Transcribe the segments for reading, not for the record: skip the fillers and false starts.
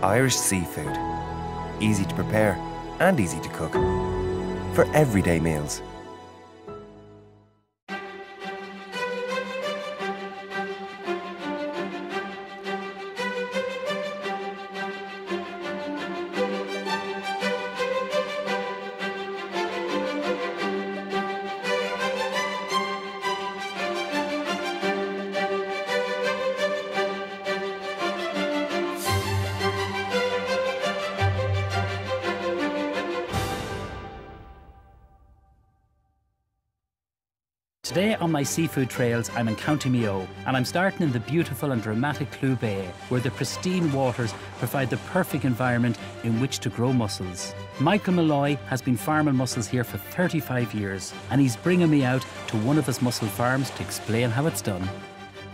Irish seafood. Easy to prepare and easy to cook. For everyday meals. Today on my seafood trails, I'm in County Mayo, and I'm starting in the beautiful and dramatic Clew Bay, where the pristine waters provide the perfect environment in which to grow mussels. Michael Malloy has been farming mussels here for 35 years, and he's bringing me out to one of his mussel farms to explain how it's done.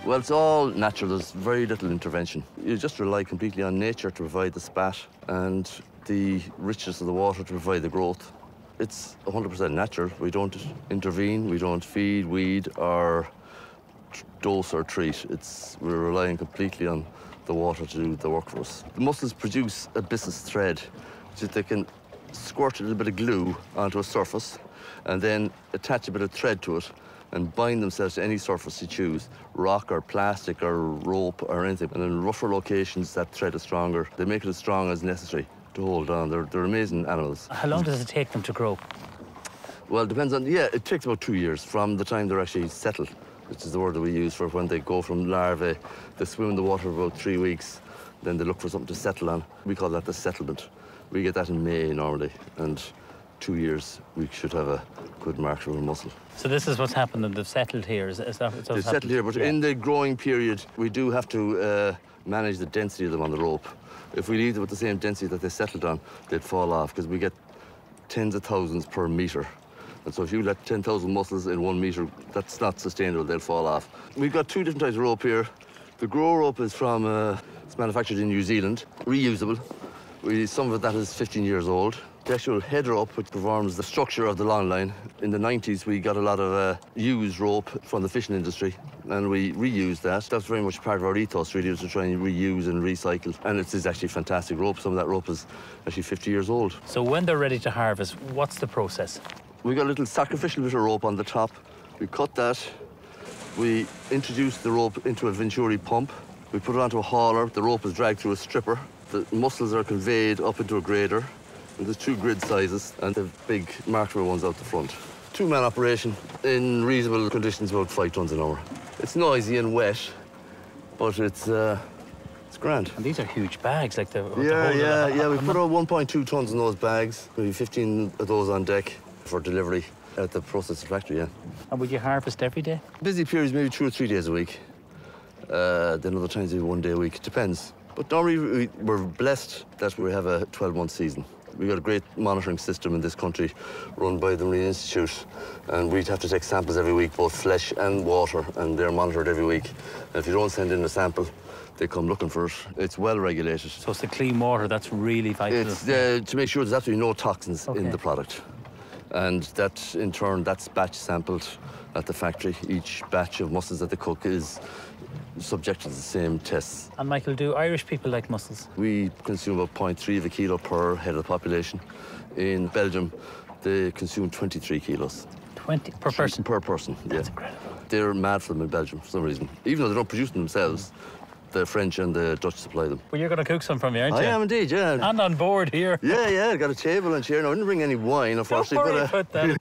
Well, it's all natural. There's very little intervention. You just rely completely on nature to provide the spat and the richness of the water to provide the growth. It's 100% natural. We don't intervene, we don't feed, weed, or dose or treat. We're relying completely on the water to do the work for us. The mussels produce a byssus thread, which is they can squirt a little bit of glue onto a surface and then attach a bit of thread to it and bind themselves to any surface you choose, rock or plastic or rope or anything. And in rougher locations, that thread is stronger. They make it as strong as necessary to hold on. They're amazing animals. How long does it take them to grow? Well, it depends on, it takes about 2 years from the time they're actually settled, which is the word that we use for when they go from larvae. They swim in the water for about 3 weeks, then they look for something to settle on. We call that the settlement. We get that in May normally, and 2 years we should have a good marketable mussel. So this is what's happened, and they've settled here, is that what's happened? They've settled here, but in the growing period, we do have to manage the density of them on the rope. If we leave them with the same density that they settled on, they'd fall off, because we get tens of thousands per metre. And so if you let 10,000 mussels in 1 metre, that's not sustainable, they'll fall off. We've got 2 different types of rope here. The grow rope is from, it's manufactured in New Zealand, reusable. Some of that is 15 years old. The actual head rope, which performs the structure of the long line. In the 90s, we got a lot of used rope from the fishing industry, and we reused that. That's very much part of our ethos, really, to try and reuse and recycle. And it's actually fantastic rope. Some of that rope is actually 50 years old. So when they're ready to harvest, what's the process? We got a little sacrificial bit of rope on the top. We cut that. We introduce the rope into a venturi pump. We put it onto a hauler. The rope is dragged through a stripper. The mussels are conveyed up into a grader. And there's 2 grid sizes, and the big marketable ones out the front. 2-man operation in reasonable conditions, about 5 tons an hour. It's noisy and wet, but it's grand. And these are huge bags, like the Yeah. We put out 1.2 tons in those bags. Maybe 15 of those on deck for delivery at the processing factory, yeah. And would you harvest every day? Busy periods, maybe 2 or 3 days a week. Then other times, maybe 1 day a week. It depends. But normally, we're blessed that we have a 12-month season. We've got a great monitoring system in this country run by the Marine Institute, and we'd have to take samples every week, both flesh and water, and they're monitored every week. And if you don't send in a sample, they come looking for it. It's well regulated. So it's the clean water that's really vital. It's to make sure there's absolutely no toxins in the product. And that, in turn, that's batch sampled at the factory. Each batch of mussels that they cook is subject to the same tests. And Michael, do Irish people like mussels? We consume about 0.3 of a kilo per head of the population. In Belgium, they consume 23 kilos. 20 per person? Per person, yeah. That's incredible. They're mad for them in Belgium for some reason. Even though they don't produce them themselves, the French and the Dutch supply them. Well, you're going to cook some for me, aren't you? I am indeed, yeah. And on board here. Yeah, I got a table and chair. No, I didn't bring any wine, unfortunately. Don't worry about that.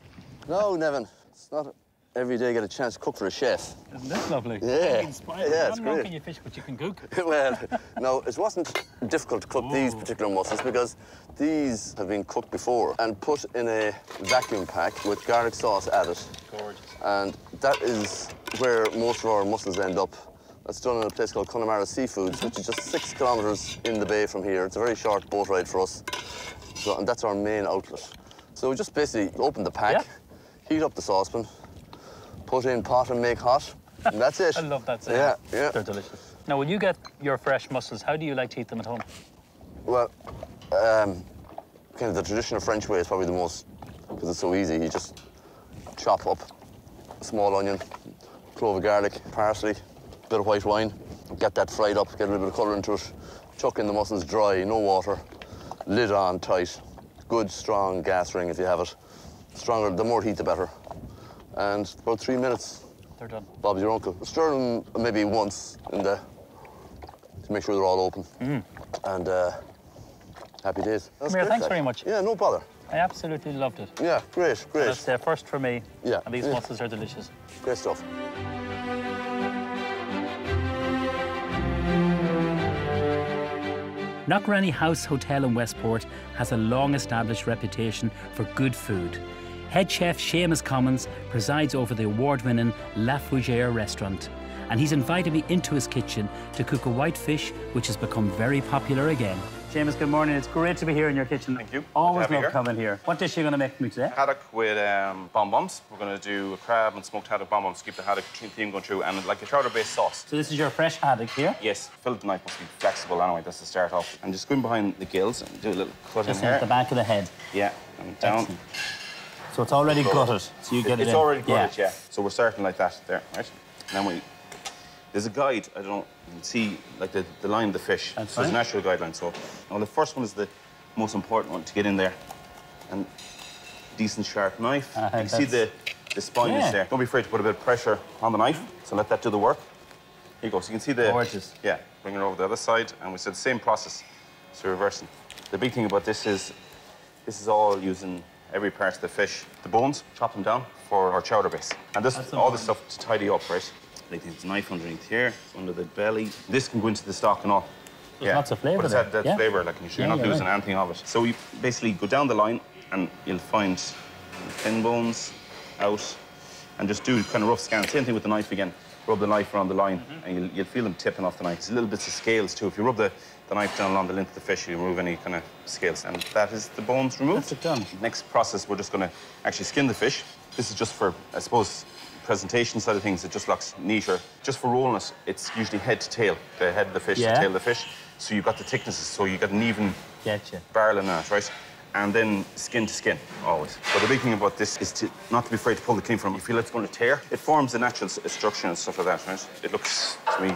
No, Nevin, it's not every day you get a chance to cook for a chef. Isn't this lovely? Yeah. Inspiring. Yeah, it's How great. long can you fish, but you can cook? Well, no, it wasn't difficult to cook these particular mussels because these have been cooked before and put in a vacuum pack with garlic sauce added. Gorgeous. And that is where most of our mussels end up. That's done in a place called Connemara Seafoods, which is just 6 kilometres in the bay from here. It's a very short boat ride for us. And that's our main outlet. So we just basically open the pack, heat up the saucepan, put in pot and make hot, and that's it. I love that saying. Yeah. They're delicious. Now, when you get your fresh mussels, how do you like to eat them at home? Well, kind of the traditional French way is probably the most, because it's so easy. You just chop up a small onion, clove of garlic, parsley, bit of white wine, get that fried up, get a little bit of colour into it. Chuck in the mussels dry, no water. Lid on tight. Good, strong gas ring if you have it. Stronger, the more heat, the better. And about 3 minutes. They're done. Bob's your uncle. Stir them maybe once in the, to make sure they're all open. And happy days. Come here, thanks very much. Yeah, no bother. I absolutely loved it. Yeah, great, great. That's the first for me. Yeah. And these mussels are delicious. Great stuff. Knockranny House Hotel in Westport has a long-established reputation for good food. Head chef Seamus Commons presides over the award-winning La Fougère restaurant, and he's invited me into his kitchen to cook a white fish which has become very popular again. Seamus, good morning. It's great to be here in your kitchen. Thank you. Always love coming here. What dish are you going to make for me today? Haddock with bonbons. We're going to do a crab and smoked haddock bonbons to keep the haddock theme going through, and like a chowder-based sauce. So this is your fresh haddock here? Yes. Fillet knife must be flexible anyway. That's the start off. And just go in behind the gills and do a little cut Just in here. at the back of the head. Yeah, and down. Excellent. So it's already gutted. So you get it It's in. already gutted, yeah. So we're starting like that there, right? And then there's a guide. I don't know. You can see like the line of the fish. That's so there's a fine. natural guideline. So the first one is the most important one to get in there. And decent sharp knife. You can see the spine is there. Don't be afraid to put a bit of pressure on the knife. So let that do the work. Here you go. So you can see the... Gorgeous. Yeah. Bring it over the other side. And we said the same process. So reversing. The big thing about this is all using every part of the fish. The bones, chop them down for our chowder base. And this, all this stuff to tidy up, right? Like there's a knife underneath here, under the belly. This can go into the stock and all. There's lots of flavour but it's there. had that flavour, like you're not losing right. anything of it. So you basically go down the line and you'll find thin bones out and just do kind of rough scan. Same thing with the knife again. Rub the knife around the line and you'll feel them tipping off the knife. There's little bits of scales too. If you rub the knife down along the length of the fish, you remove any kind of scales. And that is the bones removed. That's it done. Next process, we're just going to actually skin the fish. This is just for, I suppose, presentation side of things. It just looks neater. Just for rolling it, it's usually head to tail. The head of the fish, the tail of the fish. So you've got the thicknesses, so you got an even barrel in that, right? And then skin to skin, always. But the big thing about this is not to be afraid to pull the clean from. You feel it's going to tear. It forms a natural structure and stuff like that, right? It looks, to me,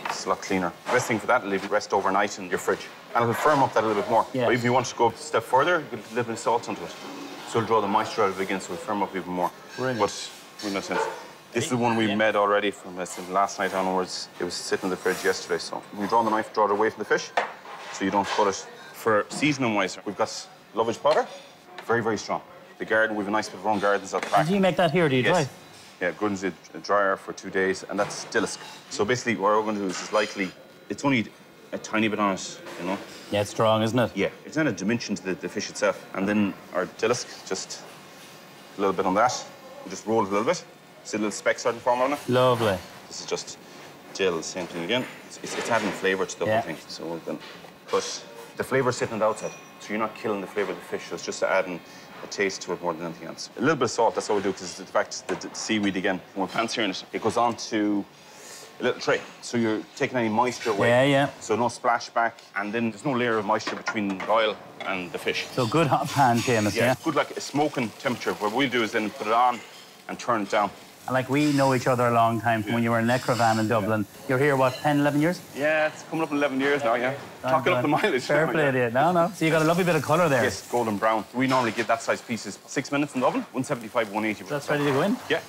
it's a lot cleaner. The best thing for that, leave it rest overnight in your fridge. And it'll firm up that a little bit more. Yeah. But if you want to go a step further, put a little bit of salt onto it. So it'll draw the moisture out of it again, so it'll firm up even more. Brilliant. But, in no sense. This is the one we made already from last night onwards. It was sitting in the fridge yesterday, so when you draw the knife, draw it away from the fish, so you don't cut it. For seasoning-wise, we've got lovage powder, very, very strong. The garden, we've a nice bit of our own gardens out the back. Do you make that here, or do you dry? Yeah, good as a dryer for 2 days, and that's dillisk. So basically, what we're going to do is likely, it's only a tiny bit on it, you know? Yeah, it's strong, isn't it? Yeah, it's not a dimension to the fish itself. And then our dillisk, just a little bit on that. We just roll it a little bit. See the little specks starting to form on it? Lovely. This is just dill, same thing again. It's adding flavour to the whole thing. So we're going, but the flavour's sitting on the outside. So you're not killing the flavour of the fish. So it's just adding a taste to it more than anything else. A little bit of salt, that's what we do, because in fact, the seaweed again, when we're pan-searing it, it goes on to a little tray. So you're taking any moisture away. Yeah, yeah. So no splashback, and then there's no layer of moisture between the oil and the fish. So good hot pan, Seamus, yeah? Good like a smoking temperature. What we'll do is then put it on and turn it down. And like, we know each other a long time from when you were in Necravan in Dublin. You're here, what, 10, 11 years? Yeah, it's coming up in 11 years now, yeah. Talking up the mileage. Fair play to you. No. So you got a lovely bit of colour there. Yes, golden brown. We normally give that size pieces 6 minutes in the oven, 175, 180. So that's ready to go in? Yeah.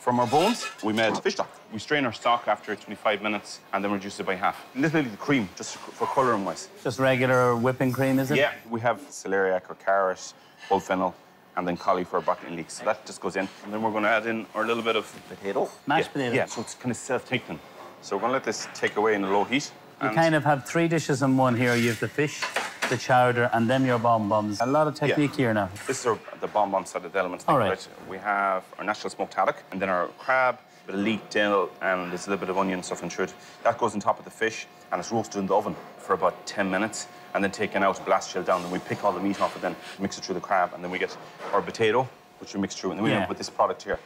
From our bones, we made fish stock. We strain our stock after 25 minutes and then reduce it by half. Literally the cream, just for colouring wise. Just regular whipping cream, is it? Yeah, we have celeriac or carrot, whole fennel, and then cauliflower, broccoli, and leeks. So that just goes in. And then we're going to add in our little bit of potato. Mashed potato? Yeah, so it's kind of self-thickening. So we're going to let this take away in a low heat. You kind of have 3 dishes in one here. You have the fish, the chowder, and then your bonbons. A lot of technique here now. This is the bonbon side of the element. All right. We have our natural smoked haddock, and then our crab, a bit of leek, dill, and there's a little bit of onion stuff into it. That goes on top of the fish, and it's roasted in the oven for about 10 minutes, and then taken out, blast chilled down, and we pick all the meat off it, then mix it through the crab, and then we get our potato, which we mix through, and then we end up with this product here.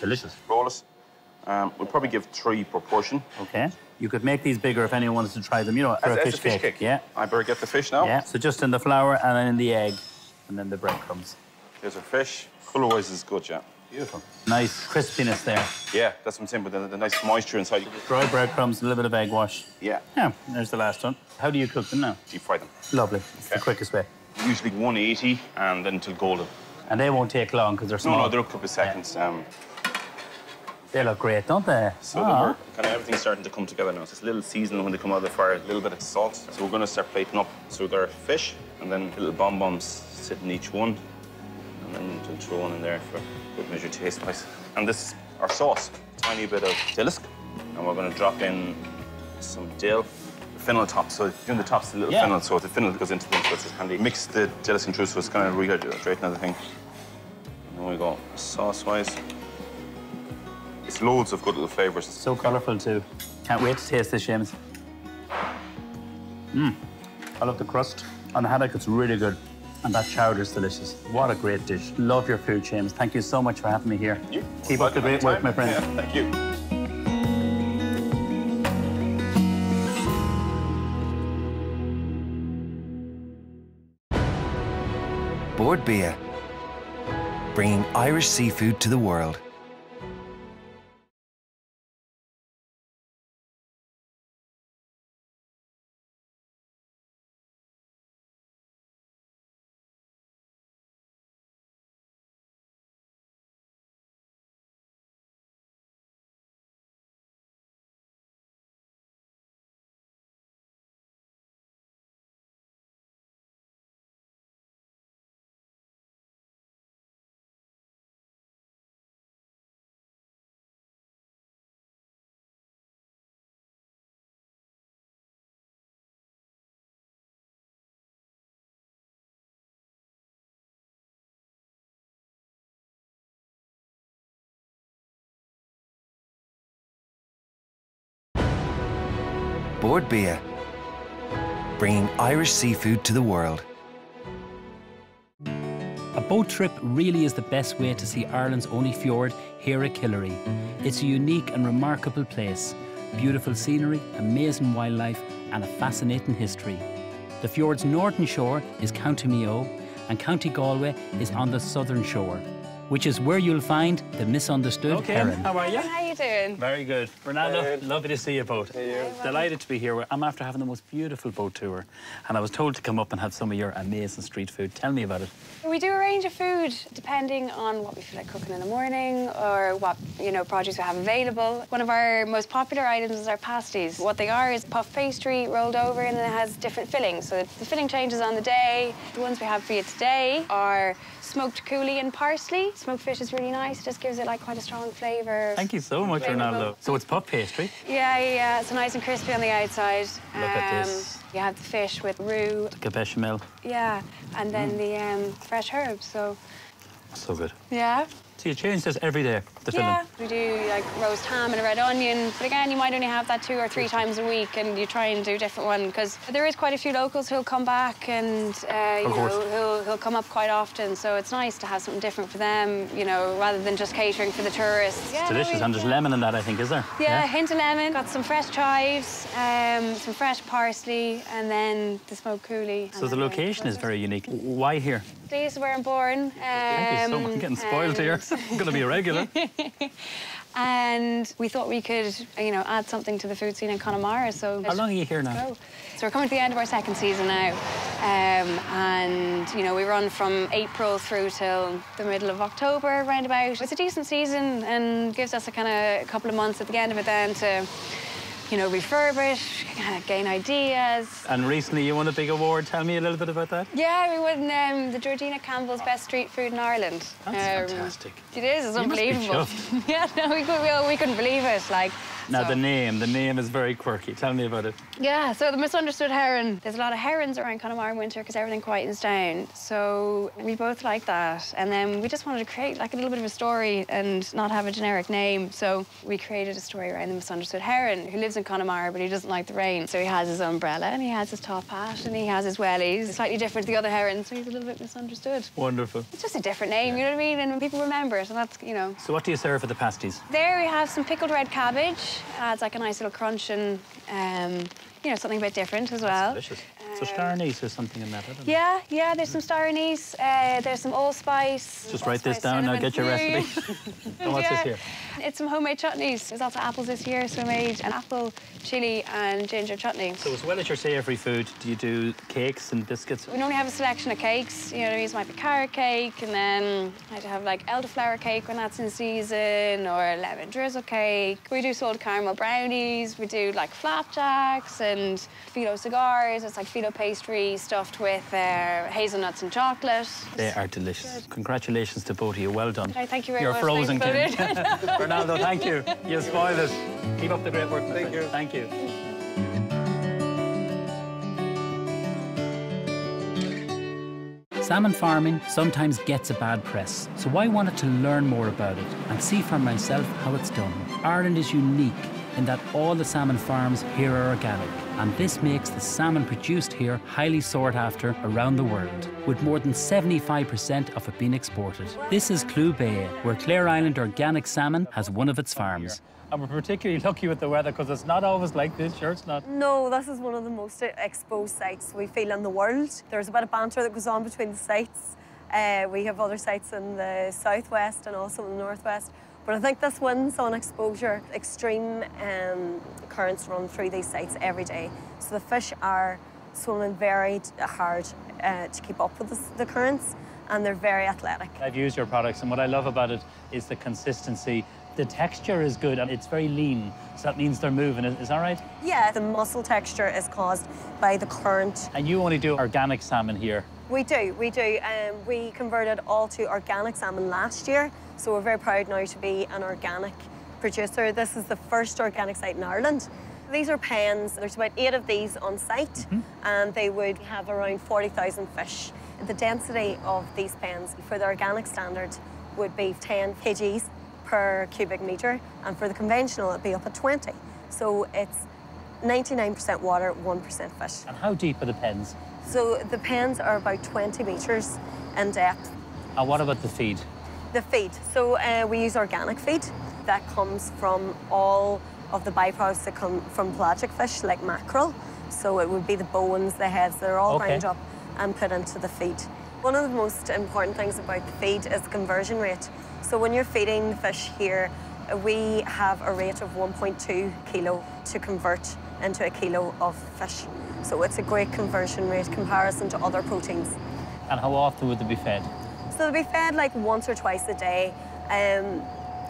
Delicious. Roll it. We'll probably give 3 per portion. Okay. You could make these bigger if anyone wants to try them, you know, for As a fish cake. Yeah. I better get the fish now. Yeah. So just in the flour and then in the egg, and then the breadcrumbs. Here's our fish. Colour-wise is good, yeah. Beautiful. Nice crispiness there. Yeah, that's what I'm saying, but the nice moisture inside. Dry breadcrumbs, a little bit of egg wash. Yeah. Yeah, there's the last one. How do you cook them now? Deep fry them. Lovely. It's the quickest way. Usually 180 and then until golden. And they won't take long because they're small. No, they're a couple of seconds. They look great, don't they? So kind of everything's starting to come together now. So it's a little seasoning when they come out of the fire, a little bit of salt. So we're going to start plating up. So there are fish and then little bonbons sit in each one. And then we'll throw one in there for good measure taste-wise. And this is our sauce. Tiny bit of dillisk. And we're going to drop in some dill. Fennel top, so doing the top's a little fennel, so the fennel goes into them, so it's handy. Mix the gelatin through, so it's kind of rehydrating everything. And then we go sauce-wise. It's loads of good little flavours. So colourful too. Can't wait to taste this, Seamus. I love the crust. On the haddock, it's really good. And that chowder's delicious. What a great dish. Love your food, Seamus. Thank you so much for having me here. Keep up the great work, my friend. Yeah, thank you. Bordbia, bringing Irish seafood to the world. Bordbia, bringing Irish seafood to the world. A boat trip really is the best way to see Ireland's only fjord here at Killary. It's a unique and remarkable place. Beautiful scenery, amazing wildlife and a fascinating history. The fjord's northern shore is County Mayo and County Galway is on the southern shore, which is where you'll find the misunderstood heron. How are you? How you doing? Very good. Ronaldo, lovely to see you both. Delighted to be here. I'm after having the most beautiful boat tour, and I was told to come up and have some of your amazing street food. Tell me about it. We do a range of food depending on what we feel like cooking in the morning or what produce we have available. One of our most popular items is our pasties. What they are is puff pastry rolled over, and then it has different fillings. So the filling changes on the day. The ones we have for you today are smoked coulis and parsley. Smoked fish is really nice. It just gives it like quite a strong flavour. Thank you so much, Ronaldo. So it's puff pastry? Yeah. So nice and crispy on the outside. Look at this. You have the fish with roux. The bechamel. Yeah, and then the fresh herbs, so... So good. Yeah. So you change this every day, the filling? Yeah, we do like roast ham and a red onion, but again, you might only have that 2 or 3 times a week, and you try and do a different one, because there is quite a few locals who'll come back and, who'll come up quite often, so it's nice to have something different for them, rather than just catering for the tourists. It's delicious, and there's lemon in that, I think, is there? Yeah, a hint of lemon, got some fresh chives, some fresh parsley, and then the smoked coulis. So the location is very unique. Why here? This is where I'm born. Thank you so much. I'm getting spoiled here. I'm going to be a regular. And we thought we could, add something to the food scene in Connemara, so... How long are you here now? So we're coming to the end of our second season now. And, we run from April through till the middle of October, roundabout. It's a decent season and gives us a couple of months at the end of it then to... refurbish, gain ideas. And recently you won a big award. Tell me a little bit about that. Yeah, we won the Georgina Campbell's Best Street Food in Ireland. That's fantastic. It is, it's unbelievable. Must be chuffed. Yeah, no, we couldn't believe it. Now, the name is very quirky. Tell me about it. Yeah, so the misunderstood heron. There's a lot of herons around Connemara in winter because everything quietens down. So we both like that. And then we just wanted to create a little bit of a story and not have a generic name. So we created a story around the misunderstood heron who lives in Connemara, but he doesn't like the rain. So he has his umbrella and he has his top hat and he has his wellies. It's slightly different to the other herons, so he's a little bit misunderstood. Wonderful. It's just a different name, you know what I mean? And people remember it, and that's, So what do you serve for the pasties? There we have some pickled red cabbage. Adds a nice little crunch and, something a bit different as well. That's delicious. there star anise or something in that? I don't know. Yeah, there's some star anise, there's some allspice. Just write this down, I'll get your recipe. And what's this here? It's some homemade chutneys. There's also apples this year, so we made an apple, chilli and ginger chutney. So as well as your savoury food, do you do cakes and biscuits? We normally have a selection of cakes. You know, these might be carrot cake, and then I might have like elderflower cake when that's in season, or lemon drizzle cake. We do salted caramel brownies. We do like flapjacks and phyllo cigars. It's like phyllo pastry stuffed with hazelnuts and chocolate. They are delicious. Congratulations to both of you. Well done. Thank you very You're much. frozen, Thanks, Kim. Ronaldo, thank you. You spoiled it. Keep up the great work. Thank you. Thank you. Salmon farming sometimes gets a bad press, so I wanted to learn more about it and see for myself how it's done. Ireland is unique in that all the salmon farms here are organic, and this makes the salmon produced here highly sought after around the world, with more than 75% of it being exported. This is Clew Bay, where Clare Island Organic Salmon has one of its farms. And we're particularly lucky with the weather because it's not always like this, sure it's not. No, this is one of the most exposed sites we feel in the world. There's a bit of banter that goes on between the sites. We have other sites in the southwest and also in the northwest. But I think this wins on exposure. Extreme currents run through these sites every day. So the fish are swimming very hard to keep up with the currents, and they're very athletic. I've used your products, and what I love about it is the consistency. The texture is good, and it's very lean, so that means they're moving. Is that right? Yeah, the muscle texture is caused by the current. And you only do organic salmon here? We do. We converted all to organic salmon last year, so we're very proud now to be an organic producer. This is the first organic site in Ireland. These are pens. There's about 8 of these on site, and they would have around 40,000 fish. The density of these pens for the organic standard would be 10 kgs per cubic metre, and for the conventional it'd be up at 20. So it's 99% water, 1% fish. And how deep are the pens? So the pens are about 20 metres in depth. And what about the feed? The feed. So we use organic feed that comes from all of the byproducts that come from pelagic fish like mackerel. So it would be the bones, the heads, they're all ground up and put into the feed. One of the most important things about the feed is the conversion rate. So when you're feeding the fish here, we have a rate of 1.2 kilo to convert into a kilo of fish. So it's a great conversion rate comparison to other proteins. And how often would they be fed? So they'll be fed like once or twice a day.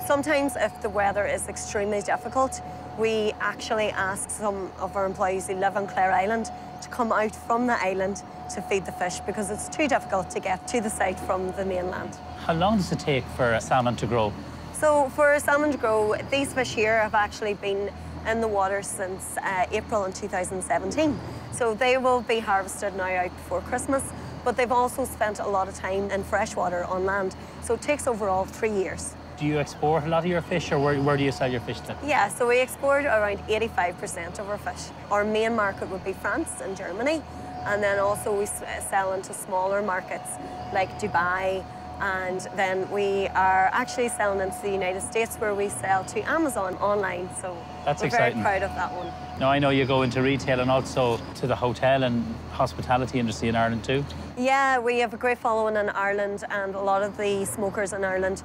Sometimes if the weather is extremely difficult, we actually ask some of our employees who live on Clare Island to come out from the island to feed the fish because it's too difficult to get to the site from the mainland. How long does it take for a salmon to grow? So for a salmon to grow, these fish here have actually been in the water since April in 2017. So they will be harvested now out before Christmas, but they've also spent a lot of time in freshwater on land. So it takes overall 3 years. Do you export a lot of your fish, or where do you sell your fish to? Yeah, so we export around 85% of our fish. Our main market would be France and Germany, and then also we sell into smaller markets like Dubai, and then we are actually selling into the United States where we sell to Amazon online, so That's we're exciting. very proud of that one. Now, I know you go into retail and also to the hotel and hospitality industry in Ireland too. Yeah, we have a great following in Ireland, and a lot of the smokers in Ireland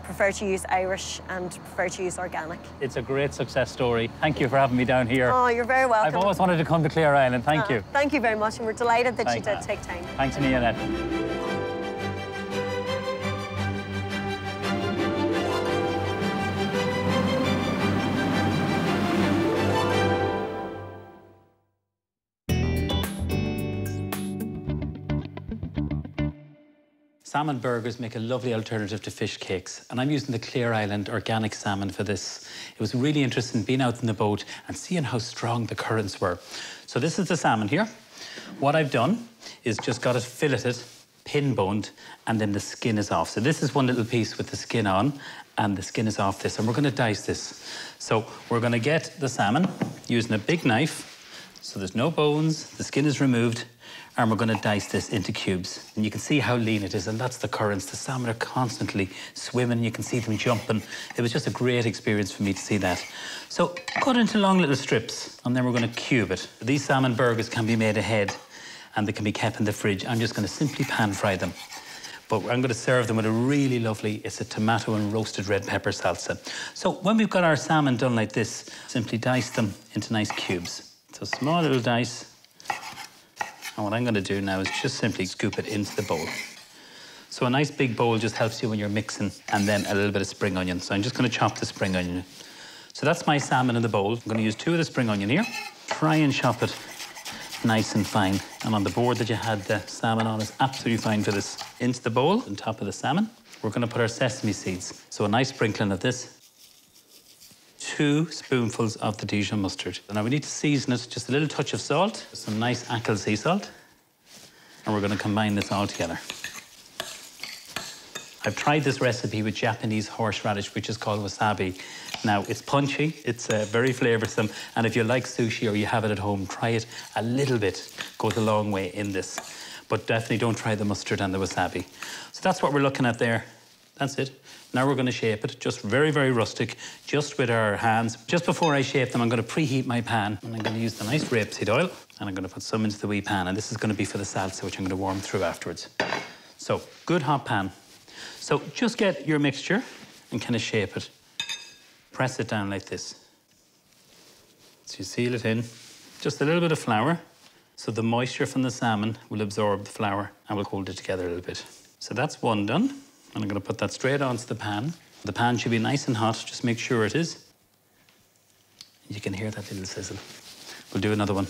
prefer to use Irish and prefer to use organic. It's a great success story. Thank you for having me down here. Oh, you're very welcome. I've always wanted to come to Clare Island. Thank you. Thank you very much, and we're delighted that you Thank did take time. Thanks, Mia. Salmon burgers make a lovely alternative to fish cakes, and I'm using the Clare Island organic salmon for this. It was really interesting being out in the boat and seeing how strong the currents were. So this is the salmon here. What I've done is just got it filleted, pin-boned, and then the skin is off. So this is one little piece with the skin on, and the skin is off this, and we're going to dice this. So we're going to get the salmon using a big knife, so there's no bones, the skin is removed, and we're going to dice this into cubes. And you can see how lean it is, and that's the currents. The salmon are constantly swimming. You can see them jumping. It was just a great experience for me to see that. So cut into long little strips, and then we're going to cube it. These salmon burgers can be made ahead. and they can be kept in the fridge. I'm just going to simply pan fry them. But I'm going to serve them with a really lovely, it's a tomato and roasted red pepper salsa. So when we've got our salmon done like this, simply dice them into nice cubes. So small little dice. And what I'm going to do now is just simply scoop it into the bowl. So a nice big bowl just helps you when you're mixing, and then a little bit of spring onion. So I'm just going to chop the spring onion. So that's my salmon in the bowl. I'm going to use 2 of the spring onion here. Try and chop it nice and fine. And on the board that you had the salmon on is absolutely fine for this. Into the bowl, on top of the salmon, we're going to put our sesame seeds. So a nice sprinkling of this. 2 spoonfuls of the Dijon mustard. Now we need to season it, just a little touch of salt, some nice Ackle sea salt, and we're going to combine this all together. I've tried this recipe with Japanese horseradish, which is called wasabi. Now, it's punchy, it's very flavoursome, and if you like sushi or you have it at home, try it a little bit. Goes a long way in this. But definitely don't try the mustard and the wasabi. So that's what we're looking at there. That's it. Now we're going to shape it, just very, very rustic, just with our hands. Just before I shape them, I'm going to preheat my pan, and I'm going to use the nice rapeseed oil, and I'm going to put some into the wee pan, and this is going to be for the salsa, which I'm going to warm through afterwards. So, good hot pan. So just get your mixture and kind of shape it. Press it down like this. So you seal it in. Just a little bit of flour, so the moisture from the salmon will absorb the flour and will hold it together a little bit. So that's one done. And I'm going to put that straight onto the pan. The pan should be nice and hot, just make sure it is. You can hear that little sizzle. We'll do another one.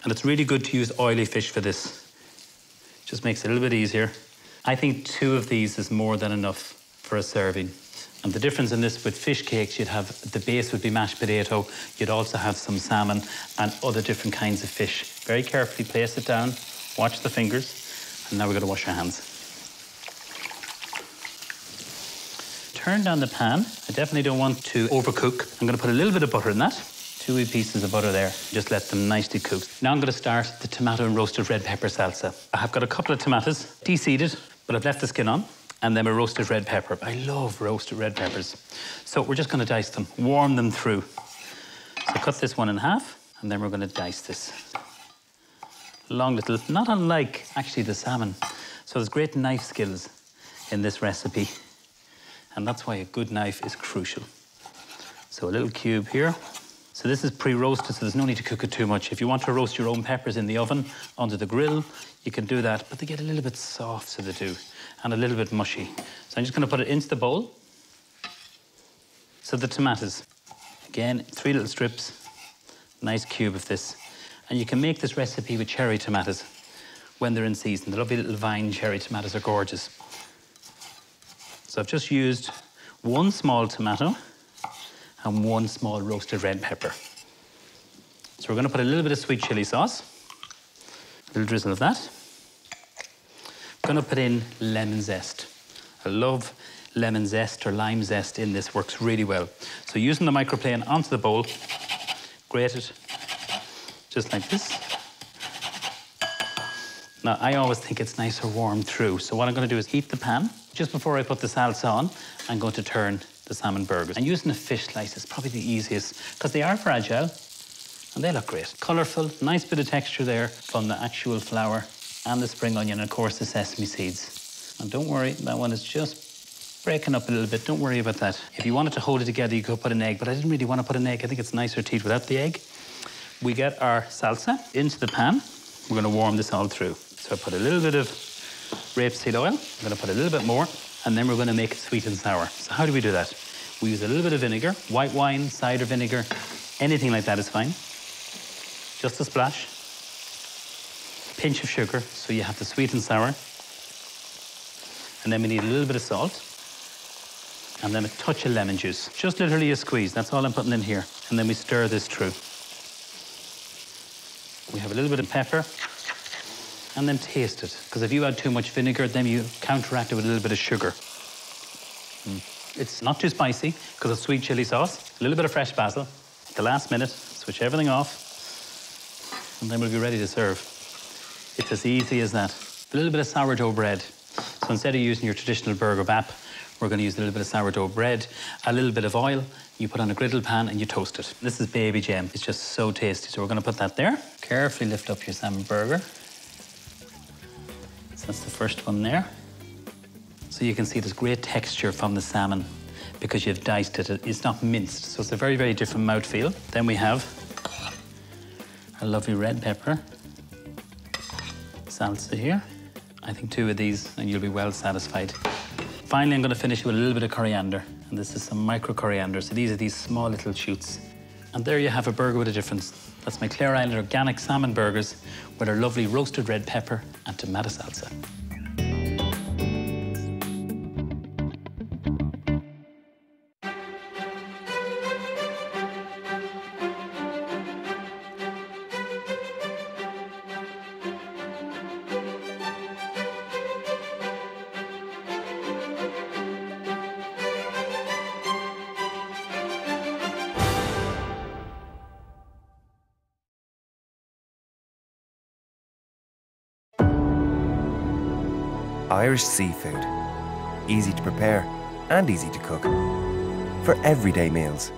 And it's really good to use oily fish for this. Just makes it a little bit easier. I think 2 of these is more than enough for a serving. And the difference in this with fish cakes, you'd have, the base would be mashed potato, you'd also have some salmon and other different kinds of fish. Very carefully place it down, watch the fingers, and now we're going to wash our hands. Turn down the pan. I definitely don't want to overcook. I'm going to put a little bit of butter in that. 2 wee pieces of butter there. Just let them nicely cook. Now I'm going to start the tomato and roasted red pepper salsa. I've got a couple of tomatoes, de-seeded, but I've left the skin on, and then a roasted red pepper. I love roasted red peppers. So we're just going to dice them, warm them through. So cut this one in half, and then we're going to dice this. Long little, not unlike actually the salmon. So there's great knife skills in this recipe. And that's why a good knife is crucial. So a little cube here. So this is pre-roasted, so there's no need to cook it too much. If you want to roast your own peppers in the oven, under the grill, you can do that, but they get a little bit soft, so they do, and a little bit mushy. So I'm just going to put it into the bowl. So the tomatoes, again, 3 little strips, nice cube of this. And you can make this recipe with cherry tomatoes when they're in season. The lovely little vine cherry tomatoes are gorgeous. So I've just used 1 small tomato and 1 small roasted red pepper. So we're going to put a little bit of sweet chili sauce, a little drizzle of that. I'm going to put in lemon zest. I love lemon zest or lime zest in this, works really well. So using the microplane onto the bowl, grate it, just like this. Now, I always think it's nicer warm through, so what I'm going to do is heat the pan. Just before I put the salsa on, I'm going to turn the salmon burgers. And using a fish slice is probably the easiest, because they are fragile, and they look great. Colourful, nice bit of texture there from the actual flour and the spring onion, and of course the sesame seeds. And don't worry, that one is just breaking up a little bit. Don't worry about that. If you wanted to hold it together, you could put an egg, but I didn't really want to put an egg. I think it's nicer to eat without the egg. We get our salsa into the pan. We're going to warm this all through. So I put a little bit of rapeseed oil. I'm going to put a little bit more, and then we're going to make it sweet and sour. So how do we do that? We use a little bit of vinegar, white wine, cider vinegar, anything like that is fine. Just a splash. Pinch of sugar, so you have the sweet and sour. And then we need a little bit of salt. And then a touch of lemon juice. Just literally a squeeze, that's all I'm putting in here. And then we stir this through. We have a little bit of pepper. And then taste it, because if you add too much vinegar, then you counteract it with a little bit of sugar. It's not too spicy, because it's sweet chili sauce. A little bit of fresh basil. At the last minute, switch everything off, and then we'll be ready to serve. It's as easy as that. A little bit of sourdough bread. So instead of using your traditional burger bap, we're going to use a little bit of sourdough bread, a little bit of oil, you put on a griddle pan and you toast it. This is baby gem. It's just so tasty. So we're going to put that there. Carefully lift up your salmon burger. So that's the first one there. So you can see there's great texture from the salmon because you've diced it. It's not minced, so it's a very, very different mouthfeel. Then we have our lovely red pepper. Salsa here. I think 2 of these and you'll be well satisfied. Finally, I'm going to finish with a little bit of coriander. And this is some micro coriander. So these are these small little shoots. And there you have a burger with a difference. That's my Clare Island organic salmon burgers with our lovely roasted red pepper and tomato salsa. Irish seafood. Easy to prepare and easy to cook. For everyday meals.